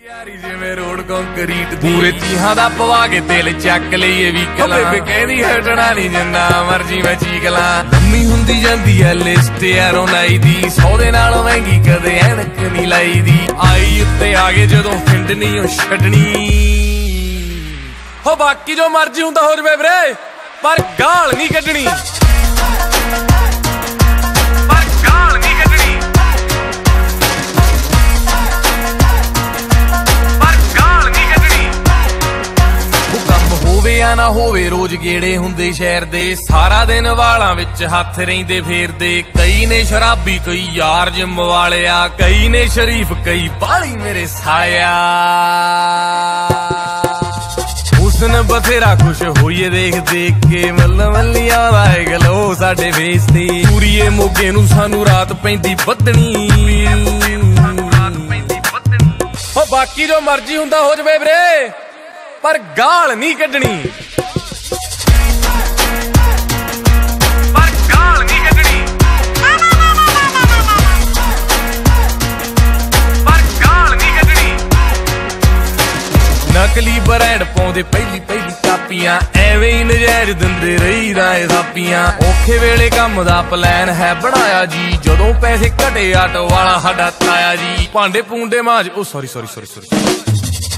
यारी जिवें road concrete पूरे चीहां दा पवा के दिल चक लईए व्हीकल बेबे कहदी हटना नहीं जिन्ना मर्जी मैं चीक ला लम्मी हुंदी जांदी है लिस्ट यारों नाई दी 100 दे नालों महंगी कदे ऐनक नहीं लाई दी आई उत्ते आगे जदों फिंड नहीं ओ छड्डनी हो बाकी जो मर्जी हुंदा हो जवे वीरे पर गाल नहीं कड्डनी ना होवे रोज गेड़े हुंदे शहर दे सारा दिन वालां विच हथ रहिंदे फेरदे कई ने शराबी कई यार जिम वालिया कई ने शरीफ कई बाली मेरे साया हुस्न बथेरा खुश होइए देख देख के मल्ल मल्लियां दा गलो साडे फेस ते पूरीए मोगे नूं सानू रात पैंदी बदनी ओ बाकी जो मर्जी हुंदा हो जवे वीरे पर गाल नहीं कड्डनी नकली ब्रांड पाउंदे पहली पहली कापियां एवें ही नजायज दिंदे रही राए थापियां औखे वेले काम दा प्लान है बनाया जी जदों पैसे घटे आटो वाला साडा ताया जी भांडे पूंडे माज ओ सॉरी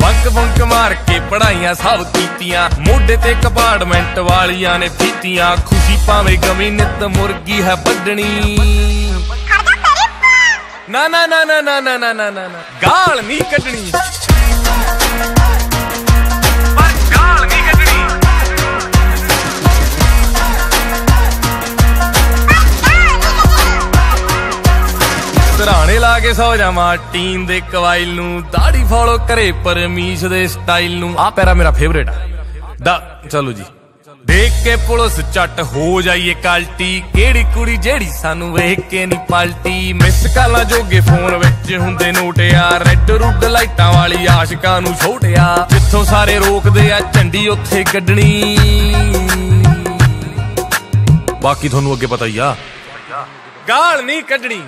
बंक बंक मार के पढ़ाइयां सब कीतियां मोढे ते कंपार्टमेंट वालियां ने फीतियां खुशी भावे गमी नित मुर्गी है बड्डनी ना ना ना ना ना ना ना ना ना गाल नहीं कड्डनी सराणे ला के सौ जावा टीम दे कवाइल नू दाढ़ी फॉलो करे परमीश दे स्टाइल नू आ पैरा मेरा फेवरेट दा चलो जी देख के पुलिस चट हो जाइए काल्टी केड़ी कुड़ी जेड़ी सानू वेख के नी पाल्टी मिस काला जोगे फोन विच हुंदे नोट यार रेड रुड लाइटां वाली आशिकां नू छोटिया जिथों सारे रोकदे आ झंडी उत्थे गड्डनी बाकी थोनू अगे पता ही आ गाल नहीं कड्डनी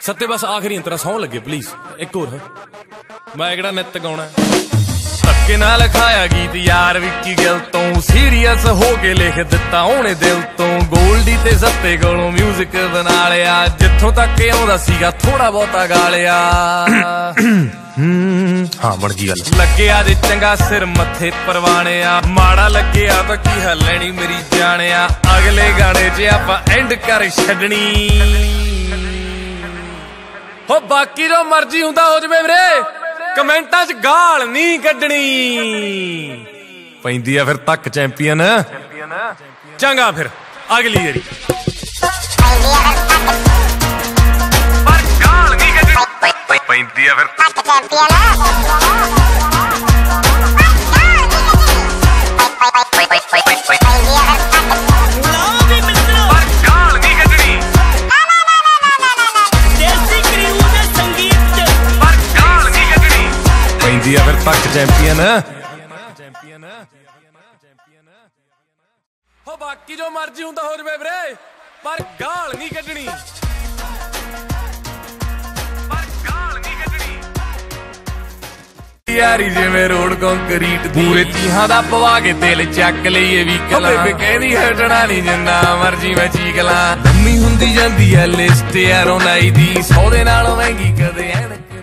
सत्ते बस आखिरी अंतरा सौं लगे प्लीज एक और मैं एकड़ा नित गाउणा धक्के नाल लिखाया गीत यार विक्की गिल तो सीरियस हो के लिख दिता ओने दिल तो गोल्डी ते सत्ते कोलों म्यूजिक बना लिया जिथों तक आउंदा सीगा थोड़ा बहुता गा लिया हाँ बन गई गल लगे आ दे चंगा सिर मथे परवाने आ माड़ा लगे आ तो की हलनी मेरी जाने आ अगले गाने च आपां एंड कर छड्डनी हो बाकी जो मर्जी हुंदा हो जवे वीरे कमेंटां च गाल नहीं कड्डनी पैंदी आ फिर तक चैंपियन चंगा फिर अगली वारी पैंदी आ फिर तक फिर तक चैंपियन हो बाकी जो मर्जी हुंदा हो जवे वीरे पर गाल नहीं कड्डनी यारी जिवें रोड कंक्रीट पूरे चीहां दा पवा के दिल चक लईए व्हीकल बेबे कहदी हटना नहीं जिन्ना मर्जी मैं चीक ला लम्मी हुंदी जांदी है लिस्ट यारों नाई दी 100 दे नालों महंगी कदे ऐनक